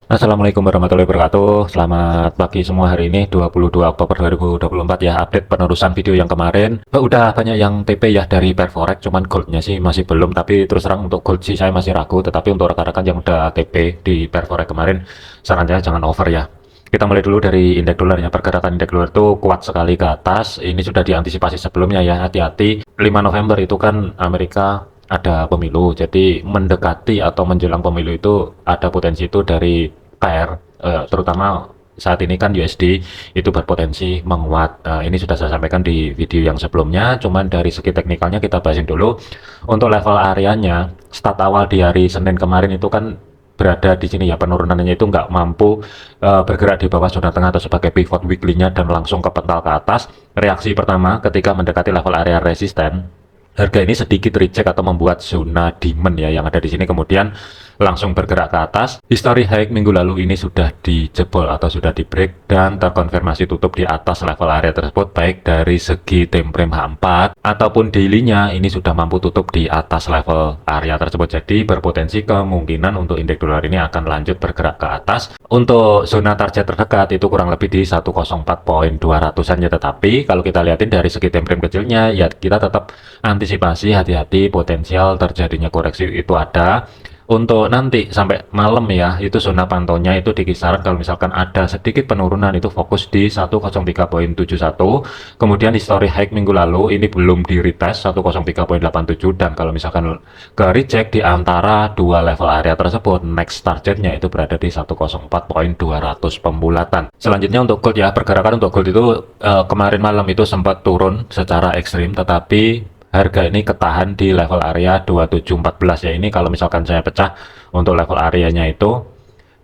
Assalamualaikum warahmatullahi wabarakatuh. Selamat pagi semua. Hari ini 22 Oktober 2024 ya. Update penerusan video yang kemarin. Udah banyak yang TP ya dari Perforex, cuman goldnya sih masih belum. Tapi terus terang untuk gold sih saya masih ragu. Tetapi untuk rekan-rekan yang udah TP di Perforex kemarin, saran saya jangan over ya. Kita mulai dulu dari indeks dolarnya. Pergerakan indeks dolar itu kuat sekali ke atas. Ini sudah diantisipasi sebelumnya ya. Hati-hati. 5 November itu kan Amerika ada pemilu, jadi mendekati atau menjelang pemilu itu ada potensi itu dari pair, terutama saat ini kan USD itu berpotensi menguat. Ini sudah saya sampaikan di video yang sebelumnya, cuman dari segi teknikalnya kita bahasin dulu. Untuk level areanya, start awal di hari Senin kemarin itu kan berada di sini ya, penurunannya itu nggak mampu bergerak di bawah zona tengah atau sebagai pivot weekly-nya dan langsung kepental ke atas. Reaksi pertama ketika mendekati level area resisten, harga ini sedikit reject atau membuat zona demand ya yang ada di sini, kemudian langsung bergerak ke atas. History high minggu lalu ini sudah dijebol atau sudah di break dan terkonfirmasi tutup di atas level area tersebut, baik dari segi time frame H4 ataupun daily-nya ini sudah mampu tutup di atas level area tersebut. Jadi berpotensi kemungkinan untuk indeks dolar ini akan lanjut bergerak ke atas. Untuk zona target terdekat itu kurang lebih di 104.200-an ya, tetapi kalau kita lihatin dari segi time frame kecilnya ya kita tetap antisipasi, hati-hati, potensial terjadinya koreksi itu ada. Untuk nanti sampai malam ya, itu zona pantaunya itu di kisaran kalau misalkan ada sedikit penurunan itu fokus di 103.71. Kemudian history high minggu lalu ini belum di retest 103.87, dan kalau misalkan ke reject di antara dua level area tersebut, next targetnya itu berada di 104.200 pembulatan. Selanjutnya untuk gold ya, pergerakan untuk gold itu kemarin malam itu sempat turun secara ekstrim, tetapi harga ini ketahan di level area 2714 ya. Ini kalau misalkan saya pecah untuk level areanya itu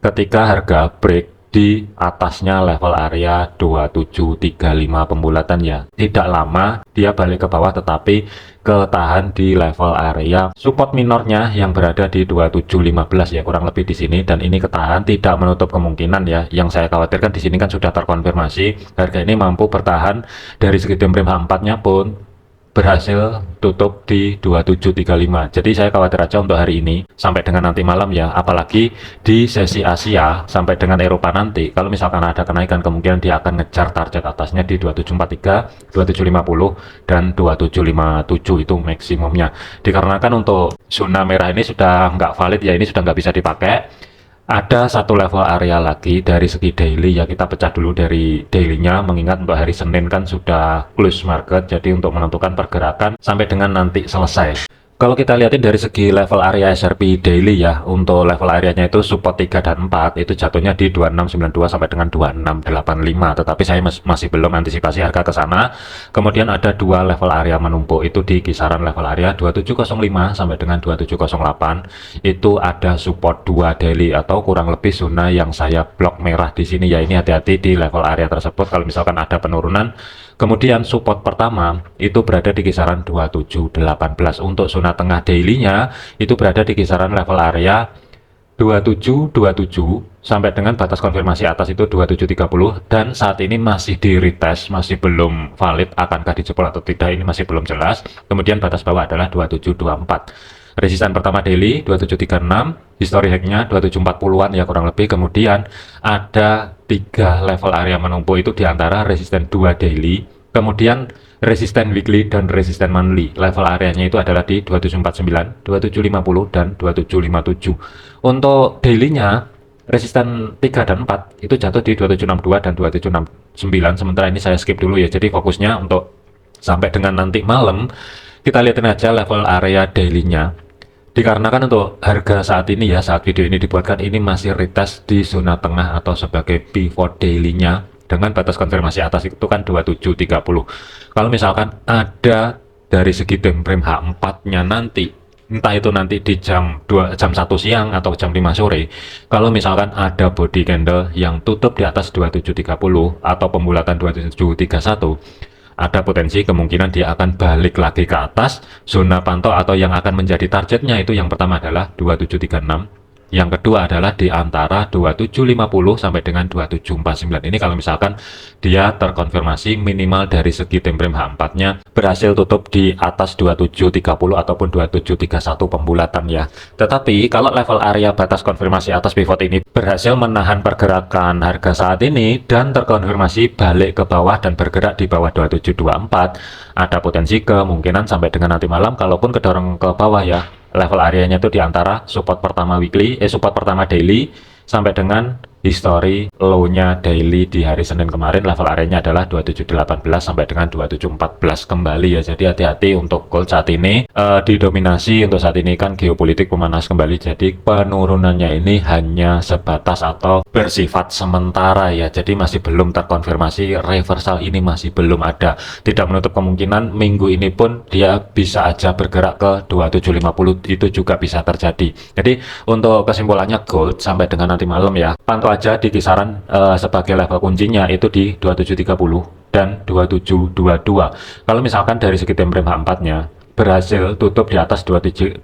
ketika harga break di atasnya level area 2735 pembulatan ya. Tidak lama dia balik ke bawah, tetapi ketahan di level area support minornya yang berada di 2715 ya, kurang lebih di sini, dan ini ketahan, tidak menutup kemungkinan ya. Yang saya khawatirkan di sini kan sudah terkonfirmasi harga ini mampu bertahan dari segi time frame H4-nya pun berhasil tutup di 2735. Jadi saya khawatir aja untuk hari ini sampai dengan nanti malam ya, apalagi di sesi Asia sampai dengan Eropa nanti. Kalau misalkan ada kenaikan, kemungkinan dia akan ngejar target atasnya di 2743, 2750 dan 2757 itu maksimumnya. Dikarenakan untuk zona merah ini sudah nggak valid ya, ini sudah nggak bisa dipakai. Ada satu level area lagi dari segi daily ya, kita pecah dulu dari daily-nya, mengingat untuk hari Senin kan sudah close market, jadi untuk menentukan pergerakan sampai dengan nanti selesai. Kalau kita lihatin dari segi level area SRP daily ya, untuk level areanya itu support 3 dan 4 itu jatuhnya di 2692 sampai dengan 2685, tetapi saya masih belum antisipasi harga ke sana. Kemudian ada dua level area menumpuk itu di kisaran level area 2705 sampai dengan 2708, itu ada support 2 daily atau kurang lebih zona yang saya blok merah di sini ya. Ini hati-hati di level area tersebut kalau misalkan ada penurunan. Kemudian support pertama itu berada di kisaran 2718. Untuk zona tengah daily-nya itu berada di kisaran level area 2727 sampai dengan batas konfirmasi atas itu 2730, dan saat ini masih di retest, masih belum valid akankah dijebol atau tidak, ini masih belum jelas. Kemudian batas bawah adalah 2724. Resisten pertama daily 2736, history hack-nya 2740-an ya kurang lebih. Kemudian ada 3 level area menumpuk itu diantara resisten 2 daily, kemudian resisten weekly dan resisten monthly. Level areanya itu adalah di 2749, 2750 dan 2757. Untuk daily-nya resisten 3 dan 4 itu jatuh di 2762 dan 2769. Sementara ini saya skip dulu ya, jadi fokusnya untuk sampai dengan nanti malam kita lihatin aja level area daily-nya. Dikarenakan untuk harga saat ini ya, saat video ini dibuatkan, ini masih retest di zona tengah atau sebagai pivot daily-nya dengan batas konfirmasi atas itu kan 2730. Kalau misalkan ada dari segi time frame H4-nya nanti, entah itu nanti di jam 1 siang atau jam 5 sore, kalau misalkan ada body candle yang tutup di atas 2730 atau pembulatan 2731, ada potensi kemungkinan dia akan balik lagi ke atas. Zona pantau atau yang akan menjadi targetnya itu yang pertama adalah 2736, Yang kedua adalah di antara 2750 sampai dengan 2749. Ini kalau misalkan dia terkonfirmasi minimal dari segi time frame H4-nya berhasil tutup di atas 2730 ataupun 2731 pembulatan ya. Tetapi kalau level area batas konfirmasi atas pivot ini berhasil menahan pergerakan harga saat ini dan terkonfirmasi balik ke bawah dan bergerak di bawah 2724, ada potensi kemungkinan sampai dengan nanti malam kalaupun kedorong ke bawah ya, level areanya itu di antara support pertama support pertama daily sampai dengan history low-nya daily di hari Senin kemarin. Level areanya adalah 2718 sampai dengan 2714 kembali ya. Jadi hati-hati untuk gold saat ini didominasi untuk saat ini kan geopolitik pemanas kembali. Jadi penurunannya ini hanya sebatas atau bersifat sementara ya. Jadi masih belum terkonfirmasi, reversal ini masih belum ada. Tidak menutup kemungkinan minggu ini pun dia bisa aja bergerak ke 2750, itu juga bisa terjadi. Jadi untuk kesimpulannya gold sampai dengan nanti malam ya, pantau aja di kisaran sebagai level kuncinya itu di 2730 dan 2722. Kalau misalkan dari segi time frame H4-nya berhasil tutup di atas 2730,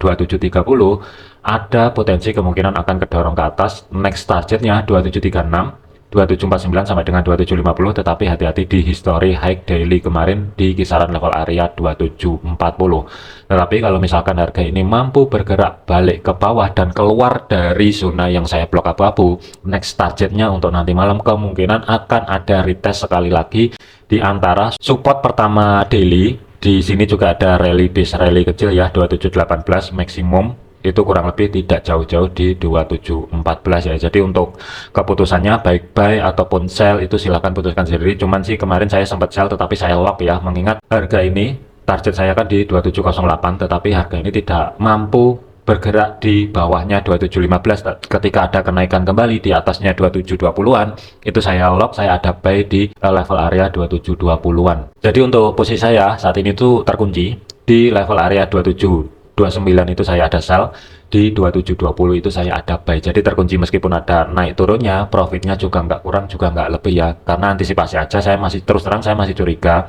ada potensi kemungkinan akan kedorong ke atas. Next targetnya 2736, 2749 sampai dengan 2750, tetapi hati-hati di history high daily kemarin di kisaran level area 2740. Tetapi kalau misalkan harga ini mampu bergerak balik ke bawah dan keluar dari zona yang saya blok abu-abu, next targetnya untuk nanti malam kemungkinan akan ada retest sekali lagi di antara support pertama daily. Di sini juga ada rally base rally kecil ya, 2718 maksimum itu kurang lebih tidak jauh-jauh di 2714 ya. Jadi untuk keputusannya baik buy ataupun sell itu silahkan putuskan sendiri. Cuman sih kemarin saya sempat sell tetapi saya lock ya, mengingat harga ini target saya kan di 2708, tetapi harga ini tidak mampu bergerak di bawahnya 2715. Ketika ada kenaikan kembali di atasnya 2720-an, itu saya lock, saya ada buy di level area 2720-an. Jadi untuk posisi saya saat ini tuh terkunci di level area 2729 itu saya ada sell, di 2720 itu saya ada buy. Jadi terkunci meskipun ada naik turunnya, profitnya juga nggak kurang juga nggak lebih ya. Karena antisipasi aja, saya masih terus terang saya masih curiga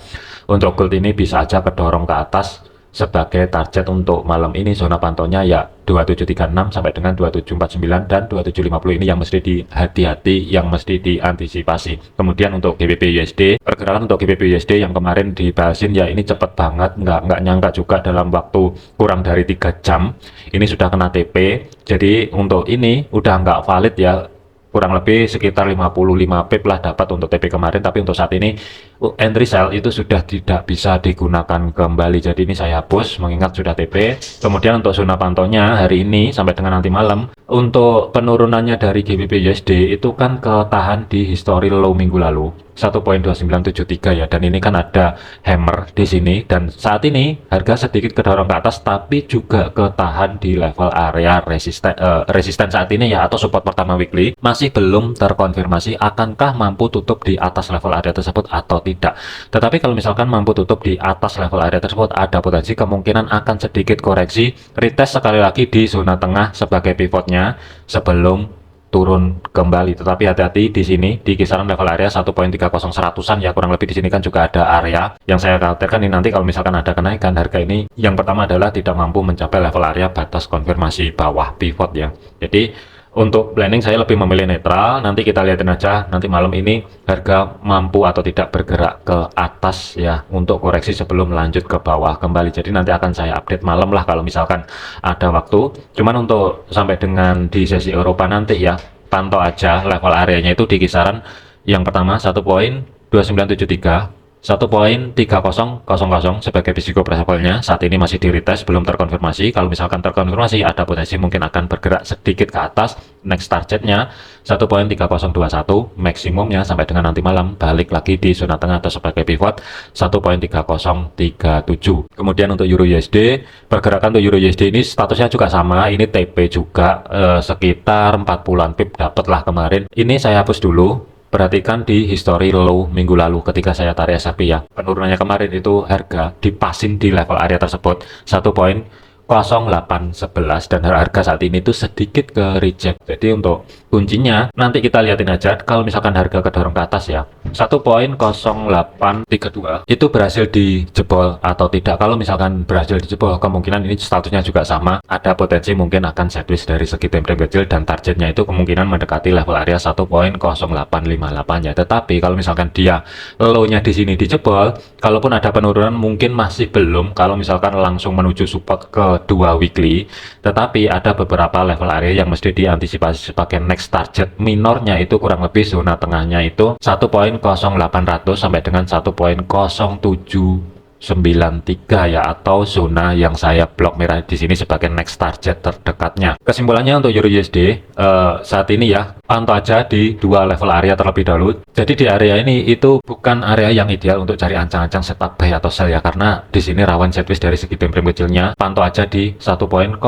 untuk gold ini bisa aja kedorong ke atas. Sebagai target untuk malam ini zona pantaunya ya 2736 sampai dengan 2749 dan 2750, ini yang mesti dihati-hati, yang mesti diantisipasi. Kemudian untuk GBP USD, pergerakan untuk GBP USD yang kemarin dibahasin ya, ini cepet banget, nggak nyangka juga dalam waktu kurang dari 3 jam ini sudah kena TP. Jadi untuk ini udah nggak valid ya, kurang lebih sekitar 55 pip lah dapat untuk TP kemarin, tapi untuk saat ini entry sell itu sudah tidak bisa digunakan kembali. Jadi ini saya hapus mengingat sudah TP. Kemudian untuk zona pantaunya hari ini sampai dengan nanti malam, untuk penurunannya dari GBP USD itu kan ketahan di history low minggu lalu 1.2973 ya, dan ini kan ada hammer di sini, dan saat ini harga sedikit kedorong ke atas tapi juga ketahan di level area resisten saat ini ya, atau support pertama weekly masih belum terkonfirmasi akankah mampu tutup di atas level area tersebut atau tidak. Tetapi kalau misalkan mampu tutup di atas level area tersebut, ada potensi kemungkinan akan sedikit koreksi, retest sekali lagi di zona tengah sebagai pivotnya sebelum turun kembali. Tetapi hati-hati di sini di kisaran level area 1.30-100an ya, kurang lebih di sini kan juga ada area yang saya khawatirkan ini nanti kalau misalkan ada kenaikan harga ini, yang pertama adalah tidak mampu mencapai level area batas konfirmasi bawah pivot ya. Jadi untuk planning saya lebih memilih netral. Nanti kita lihatin aja nanti malam ini harga mampu atau tidak bergerak ke atas ya, untuk koreksi sebelum lanjut ke bawah kembali. Jadi nanti akan saya update malam lah kalau misalkan ada waktu. Cuman untuk sampai dengan di sesi Eropa nanti ya, pantau aja level areanya itu di kisaran yang pertama 1.2973, 1.3000 sebagai risiko principalnya. Saat ini masih di retest, belum terkonfirmasi. Kalau misalkan terkonfirmasi, ada potensi mungkin akan bergerak sedikit ke atas. Next targetnya 1.3021, maksimumnya sampai dengan nanti malam balik lagi di zona tengah atau sebagai pivot 1.3037. Kemudian untuk Euro USD, pergerakan untuk Euro USD ini statusnya juga sama, ini TP juga sekitar 40-an pip dapat lah kemarin. Ini saya hapus dulu. Perhatikan di history low minggu lalu ketika saya tarik SHP ya, penurunannya kemarin itu harga dipasin di level area tersebut 1.0 0811 dan harga saat ini tuh sedikit ke reject. Jadi untuk kuncinya nanti kita lihatin aja kalau misalkan harga kedorong ke atas ya 1.0832 itu berhasil dijebol atau tidak. Kalau misalkan berhasil dijebol, kemungkinan ini statusnya juga sama, ada potensi mungkin akan sideways dari segi time frame kecil dan targetnya itu kemungkinan mendekati level area 1.0858 ya. Tetapi kalau misalkan dia low-nya di sini dijebol, kalaupun ada penurunan mungkin masih belum kalau misalkan langsung menuju support ke 2 weekly, tetapi ada beberapa level area yang mesti diantisipasi sebagai next target minornya itu kurang lebih zona tengahnya itu 1.0800 sampai dengan 1.0793 ya, atau zona yang saya blok merah di sini sebagai next target terdekatnya. Kesimpulannya untuk Euro USD saat ini ya, pantau aja di dua level area terlebih dahulu. Jadi di area ini itu bukan area yang ideal untuk cari ancang-ancang setup buy atau sell ya, karena di sini rawan sideways dari segi time frame kecilnya. Pantau aja di 1.0832,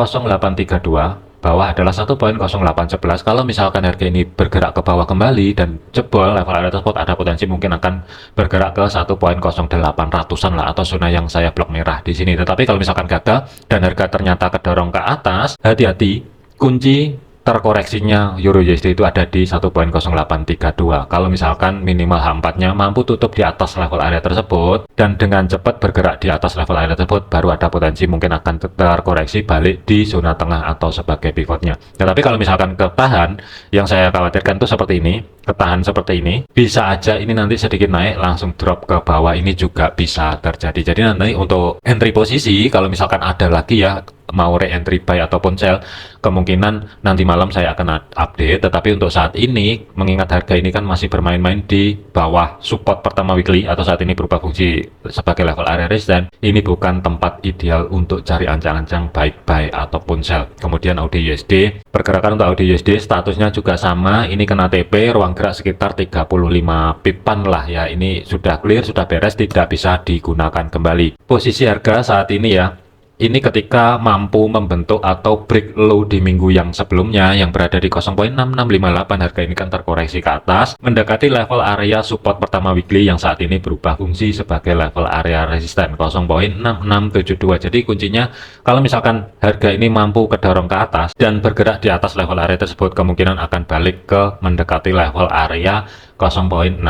bawah adalah 1.0811. Kalau misalkan harga ini bergerak ke bawah kembali dan jebol level area tersebut, ada potensi mungkin akan bergerak ke 1.0800-an lah, atau zona yang saya blok merah di sini. Tetapi kalau misalkan gagal dan harga ternyata kedorong ke atas, hati-hati, kunci terkoreksinya Euro USD itu ada di 1.0832. Kalau misalkan minimal H4-nya mampu tutup di atas level area tersebut dan dengan cepat bergerak di atas level area tersebut, baru ada potensi mungkin akan terkoreksi balik di zona tengah atau sebagai pivotnya. Tetapi kalau misalkan ketahan, yang saya khawatirkan itu seperti ini, ketahan seperti ini, bisa aja ini nanti sedikit naik langsung drop ke bawah, ini juga bisa terjadi. Jadi nanti untuk entry posisi kalau misalkan ada lagi ya, mau re-entry buy ataupun sell, kemungkinan nanti malam saya akan update. Tetapi untuk saat ini, mengingat harga ini kan masih bermain-main di bawah support pertama weekly atau saat ini berubah fungsi sebagai level area resistance, ini bukan tempat ideal untuk cari ancang-ancang baik buy ataupun sell. Kemudian AUD USD, pergerakan untuk AUD USD statusnya juga sama, ini kena TP, ruang gerak sekitar 35 pipan lah ya, ini sudah clear, sudah beres, tidak bisa digunakan kembali. Posisi harga saat ini ya, ini ketika mampu membentuk atau break low di minggu yang sebelumnya yang berada di 0.6658, harga ini kan terkoreksi ke atas mendekati level area support pertama weekly yang saat ini berubah fungsi sebagai level area resisten 0.6672. Jadi kuncinya kalau misalkan harga ini mampu kedorong ke atas dan bergerak di atas level area tersebut, kemungkinan akan balik ke mendekati level area 0.6690.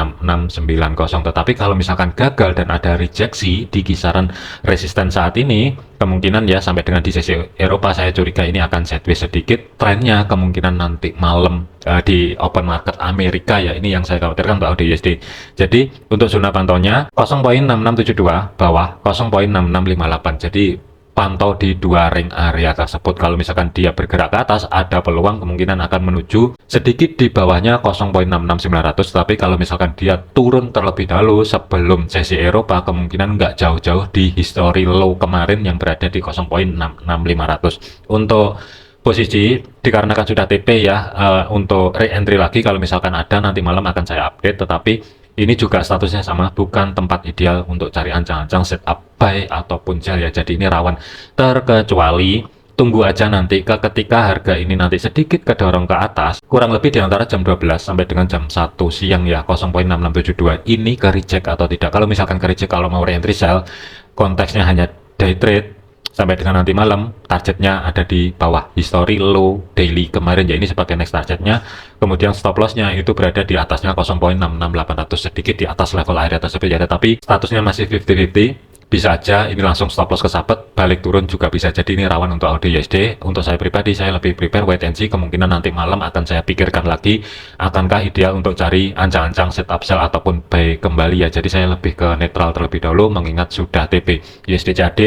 Tetapi kalau misalkan gagal dan ada rejeksi di kisaran resisten saat ini, kemungkinan ya sampai dengan di sesi Eropa saya curiga ini akan sideways sedikit. Trennya kemungkinan nanti malam di open market Amerika ya, ini yang saya khawatirkan untuk AUD USD. Jadi untuk zona pantaunya 0.6672 bawah 0.6658. Jadi pantau di dua ring area tersebut. Kalau misalkan dia bergerak ke atas, ada peluang kemungkinan akan menuju sedikit di bawahnya 0.66900. Tapi kalau misalkan dia turun terlebih dahulu sebelum sesi Eropa, kemungkinan nggak jauh-jauh di history low kemarin yang berada di 0.66500. Untuk posisi dikarenakan sudah TP ya, untuk re-entry lagi kalau misalkan ada nanti malam akan saya update. Tetapi ini juga statusnya sama, bukan tempat ideal untuk cari ancang-ancang setup buy ataupun sell ya. Jadi ini rawan, terkecuali tunggu aja nanti ketika harga ini nanti sedikit kedorong ke atas, kurang lebih di antara jam 12 sampai dengan jam 1 siang ya, 0.6672 ini ke reject atau tidak. Kalau misalkan ke reject, kalau mau re-entry sell, konteksnya hanya day trade sampai dengan nanti malam, targetnya ada di bawah history low daily kemarin ya, ini sebagai next targetnya. Kemudian stop lossnya itu berada di atasnya 0.66800, sedikit di atas level area tersebut ya. Tapi statusnya masih 50-50, bisa aja ini langsung stop loss kesabet, balik turun juga bisa jadi. Ini rawan untuk AUD USD. Untuk saya pribadi, saya lebih prepare wait and see. Kemungkinan nanti malam akan saya pikirkan lagi, akankah ideal untuk cari ancang-ancang setup sell ataupun buy kembali ya. Jadi saya lebih ke netral terlebih dahulu, mengingat sudah TP. USD CAD,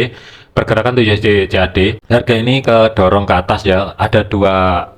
pergerakan tuh USD CAD, harga ini kedorong ke atas ya. Ada dua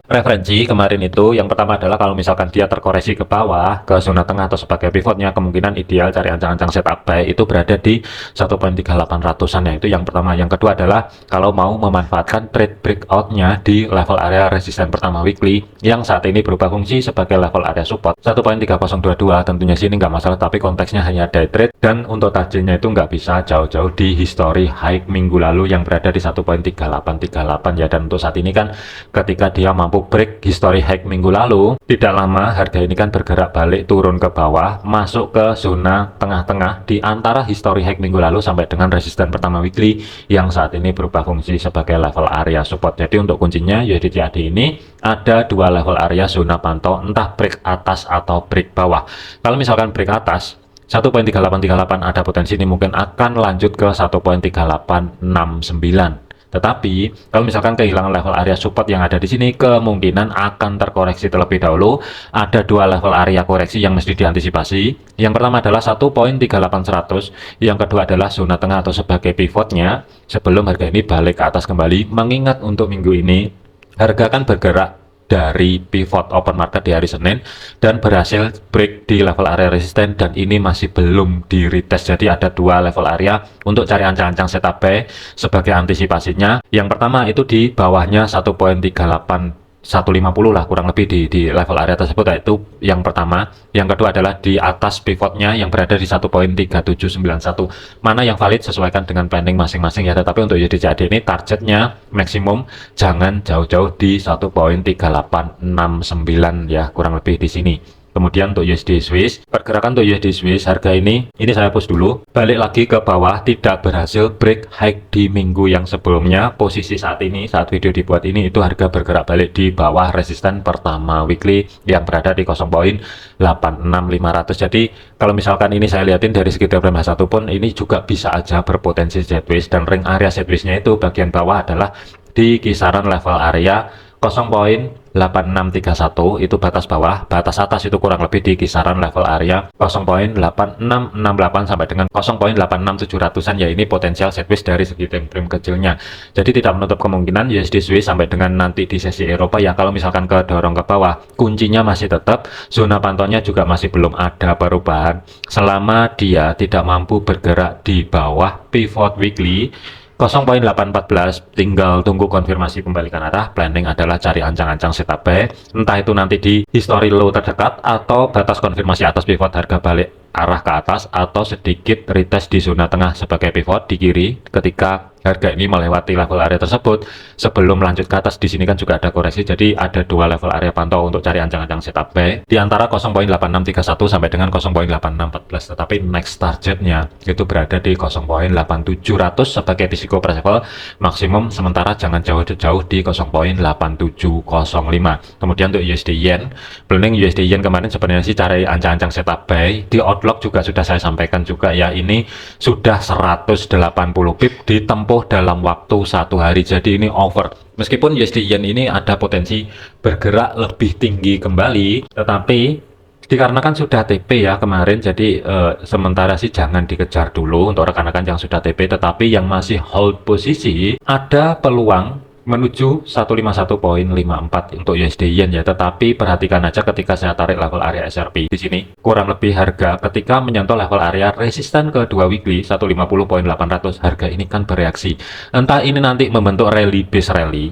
referensi kemarin itu. Yang pertama adalah kalau misalkan dia terkoreksi ke bawah ke zona tengah atau sebagai pivotnya, kemungkinan ideal cari ancang-ancang setup buy itu berada di 1.3800-an ya. Itu yang pertama. Yang kedua adalah kalau mau memanfaatkan trade breakoutnya di level area resisten pertama weekly yang saat ini berubah fungsi sebagai level area support 1.3022. Tentunya sini nggak masalah, tapi konteksnya hanya day trade dan untuk targetnya itu nggak bisa jauh-jauh di history high minggu lalu yang berada di 1.3838 ya. Dan untuk saat ini kan ketika dia mampu mampu break history high minggu lalu, tidak lama harga ini kan bergerak balik turun ke bawah, masuk ke zona tengah-tengah di antara history high minggu lalu sampai dengan resisten pertama weekly yang saat ini berubah fungsi sebagai level area support. Jadi untuk kuncinya USD CAD ini ada dua level area zona pantau, entah break atas atau break bawah. Kalau misalkan break atas 1.3838 ada potensi ini mungkin akan lanjut ke 1.3869. Tetapi kalau misalkan kehilangan level area support yang ada di sini, kemungkinan akan terkoreksi terlebih dahulu. Ada dua level area koreksi yang mesti diantisipasi. Yang pertama adalah 1.38100, yang kedua adalah zona tengah atau sebagai pivotnya sebelum harga ini balik ke atas kembali. Mengingat untuk minggu ini harga kan bergerak dari pivot open market di hari Senin dan berhasil break di level area resisten, dan ini masih belum di retest. Jadi ada dua level area untuk cari ancang-ancang setup buy sebagai antisipasinya. Yang pertama itu di bawahnya 1.38150 lah kurang lebih di level area tersebut, yaitu yang pertama. Yang kedua adalah di atas pivotnya yang berada di 1.3791. Mana yang valid sesuaikan dengan planning masing-masing ya. Tetapi untuk USD CAD ini targetnya maksimum jangan jauh-jauh di 1.3869 ya, kurang lebih di sini. Kemudian untuk USD Swiss, pergerakan untuk USD Swiss harga ini saya push dulu, balik lagi ke bawah, tidak berhasil break high di minggu yang sebelumnya. Posisi saat ini, saat video dibuat ini, itu harga bergerak balik di bawah resisten pertama weekly yang berada di 0.86500. Jadi kalau misalkan ini saya lihatin dari segi time frame H1 pun ini juga bisa aja berpotensi sideways, dan ring area sideways-nya itu bagian bawah adalah di kisaran level area 0.8631 itu batas bawah, batas atas itu kurang lebih di kisaran level area 0.8668 sampai dengan 0.86700-an ya. Ini potensial sideways dari segi time frame kecilnya. Jadi tidak menutup kemungkinan USD Swiss sampai dengan nanti di sesi Eropa ya, kalau misalkan kedorong ke bawah, kuncinya masih tetap zona pantaunya juga masih belum ada perubahan selama dia tidak mampu bergerak di bawah pivot weekly 0.814. tinggal tunggu konfirmasi pembalikan arah. Planning adalah cari ancang-ancang setup buy, entah itu nanti di history low terdekat atau batas konfirmasi atas pivot harga balik arah ke atas, atau sedikit retest di zona tengah sebagai pivot di kiri ketika harga ini melewati level area tersebut sebelum lanjut ke atas. Di sini kan juga ada koreksi, jadi ada dua level area pantau untuk cari ancang-ancang setup buy di antara 0.8631 sampai dengan 0.8614. Tetapi next targetnya itu berada di 0.8700 sebagai risiko price level maksimum, sementara jangan jauh-jauh di 0.8705. Kemudian untuk USD Yen, planning USD Yen kemarin sebenarnya sih cari ancang-ancang setup buy. Di outlook juga sudah saya sampaikan juga ya, ini sudah 180 pip ditempuh dalam waktu satu hari, jadi ini over. Meskipun USD Yen ini ada potensi bergerak lebih tinggi kembali, tetapi dikarenakan sudah TP ya kemarin, jadi sementara sih jangan dikejar dulu untuk rekan-rekan yang sudah TP. Tetapi yang masih hold posisi ada peluang menuju 151.54 untuk USD Yen ya. Tetapi perhatikan aja ketika saya tarik level area SRP di sini, kurang lebih harga ketika menyentuh level area resisten kedua weekly 150.800, harga ini kan bereaksi. Entah ini nanti membentuk rally base rally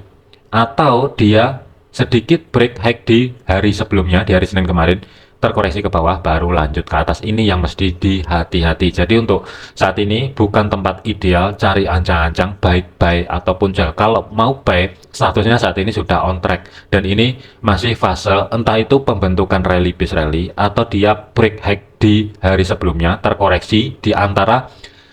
atau dia sedikit break high di hari sebelumnya, di hari Senin kemarin, terkoreksi ke bawah baru lanjut ke atas. Ini yang mesti dihati-hati. Jadi untuk saat ini bukan tempat ideal cari ancang-ancang baik buy ataupun sell. Kalau mau buy, statusnya saat ini sudah on track, dan ini masih fase entah itu pembentukan rally base rally atau dia break high di hari sebelumnya, terkoreksi di antara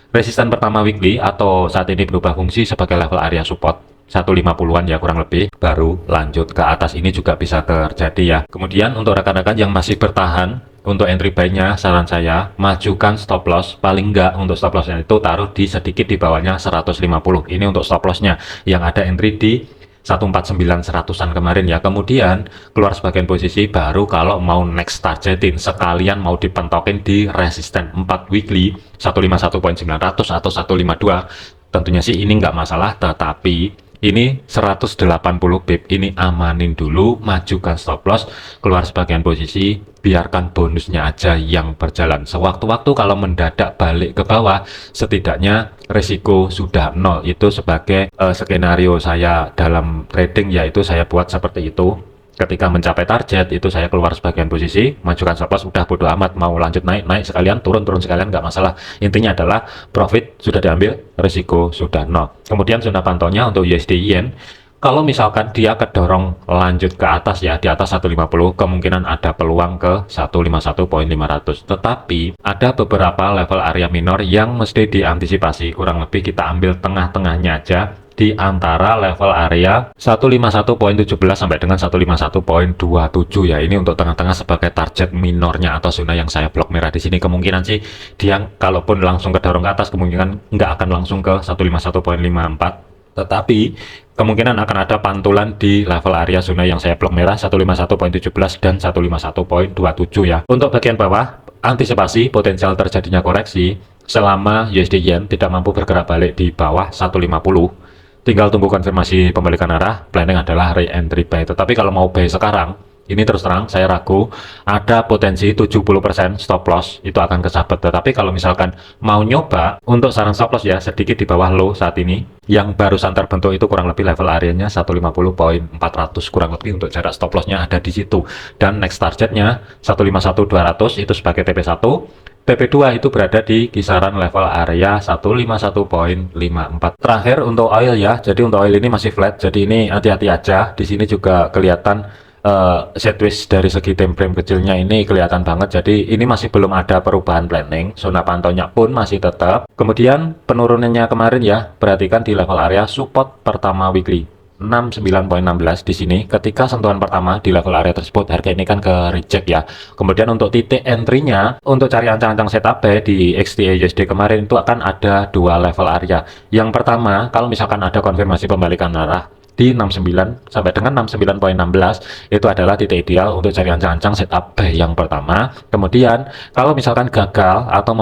resisten pertama weekly atau saat ini berubah fungsi sebagai level area support 150-an ya kurang lebih, baru lanjut ke atas. Ini juga bisa terjadi ya. Kemudian untuk rekan-rekan yang masih bertahan, untuk entry buy-nya saran saya majukan stop loss, paling enggak untuk stop loss-nya itu taruh di sedikit di bawahnya 150. Ini untuk stop loss-nya yang ada entry di 149-100an kemarin ya. Kemudian keluar sebagian posisi baru kalau mau next targetin, sekalian mau dipentokin di resisten 4 weekly 151.900 atau 152. Tentunya sih ini nggak masalah, tetapi ini 180 pip, ini amanin dulu, majukan stop loss, keluar sebagian posisi, biarkan bonusnya aja yang berjalan. Sewaktu-waktu kalau mendadak balik ke bawah, setidaknya risiko sudah nol. Itu sebagai skenario saya dalam trading, yaitu saya buat seperti itu. Ketika mencapai target itu saya keluar sebagian posisi, majukan stop loss, udah bodo amat, mau lanjut naik sekalian, turun sekalian, nggak masalah. Intinya adalah profit sudah diambil, risiko sudah nol. Kemudian zona pantaunya untuk USD Yen, Kalau misalkan dia kedorong lanjut ke atas ya, di atas 150, kemungkinan ada peluang ke 151.500. Tetapi ada beberapa level area minor yang mesti diantisipasi. Kurang lebih kita ambil tengah-tengahnya aja, di antara level area 151.17 sampai dengan 151.27 ya. Ini untuk tengah-tengah sebagai target minornya atau zona yang saya blok merah di sini. Kemungkinan sih dia kalaupun langsung kedorong ke atas, kemungkinan nggak akan langsung ke 151.54. Tetapi kemungkinan akan ada pantulan di level area zona yang saya blok merah 151.17 dan 151.27 ya. Untuk bagian bawah, antisipasi potensial terjadinya koreksi selama USD Yen tidak mampu bergerak balik di bawah 150. Tinggal tunggu konfirmasi pembalikan arah, planning adalah re-entry buy. Tetapi kalau mau buy sekarang, ini terus terang saya ragu, ada potensi 70% stop loss itu akan kesabet. Tetapi kalau misalkan mau nyoba untuk saran stop loss ya, sedikit di bawah low saat ini, yang barusan terbentuk itu kurang lebih level areanya 150.400, kurang lebih untuk jarak stop lossnya ada di situ. Dan next targetnya 151.200 itu sebagai TP1. TP2 itu berada di kisaran level area 151.54. Terakhir untuk oil ya, jadi untuk oil ini masih flat, jadi ini hati-hati aja. Di sini juga kelihatan sideways dari segi time frame kecilnya ini kelihatan banget, jadi ini masih belum ada perubahan planning. Zona pantaunya pun masih tetap. Kemudian penurunannya kemarin ya, perhatikan di level area support pertama weekly 69.16 di sini. Ketika sentuhan pertama di level area tersebut, harga ini kan ke reject ya. Kemudian untuk titik entry-nya untuk cari ancang-ancang setup buy di XTA USD kemarin itu akan ada dua level area. Yang pertama, kalau misalkan ada konfirmasi pembalikan arah di 69 sampai dengan 69.16 itu adalah titik ideal untuk cari ancang-ancang setup buy yang pertama. Kemudian kalau misalkan gagal atau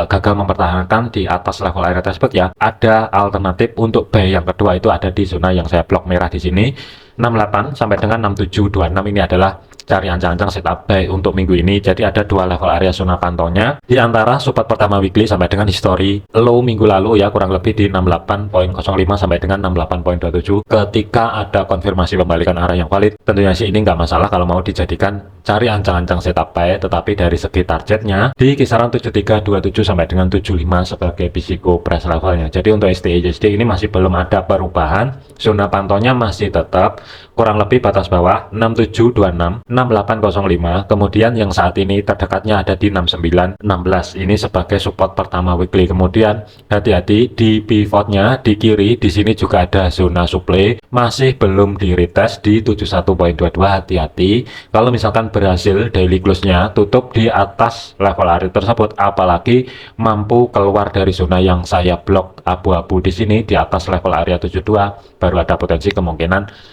gagal mempertahankan di atas level area tersebut ya, ada alternatif untuk buy yang kedua, itu ada di zona yang saya blok merah di sini 68 sampai dengan 6726. Ini adalah cari ancang-ancang setup buy untuk minggu ini. Jadi ada dua level area zona pantaunya di antara support pertama weekly sampai dengan history low minggu lalu ya, kurang lebih di 68.05 sampai dengan 68.27. Ketika ada konfirmasi pembalikan arah yang valid, tentunya sih ini nggak masalah kalau mau dijadikan cari ancang-ancang setup buy. Tetapi dari segi targetnya di kisaran 7327 sampai dengan 75 sebagai physical price levelnya. Jadi untuk STI ini masih belum ada perubahan, zona pantaunya masih tetap kurang lebih batas bawah 6726 6805. Kemudian yang saat ini terdekatnya ada di 6916, ini sebagai support pertama weekly. Kemudian hati-hati di pivotnya di kiri, di sini juga ada zona supply masih belum di retest di 71.22. Hati-hati kalau misalkan berhasil daily close-nya tutup di atas level area tersebut, apalagi mampu keluar dari zona yang saya blok abu-abu di sini di atas level area 72, baru ada potensi kemungkinan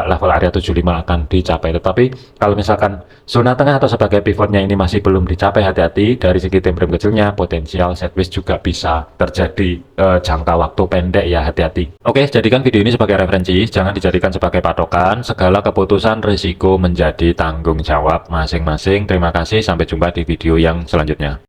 level area 75 akan dicapai. Tetapi kalau misalkan zona tengah atau sebagai pivotnya ini masih belum dicapai, hati-hati. Dari segi time frame kecilnya potensial sideways juga bisa terjadi jangka waktu pendek ya, hati-hati. Oke, jadikan video ini sebagai referensi, jangan dijadikan sebagai patokan. Segala keputusan risiko menjadi tanggung jawab masing-masing. Terima kasih, sampai jumpa di video yang selanjutnya.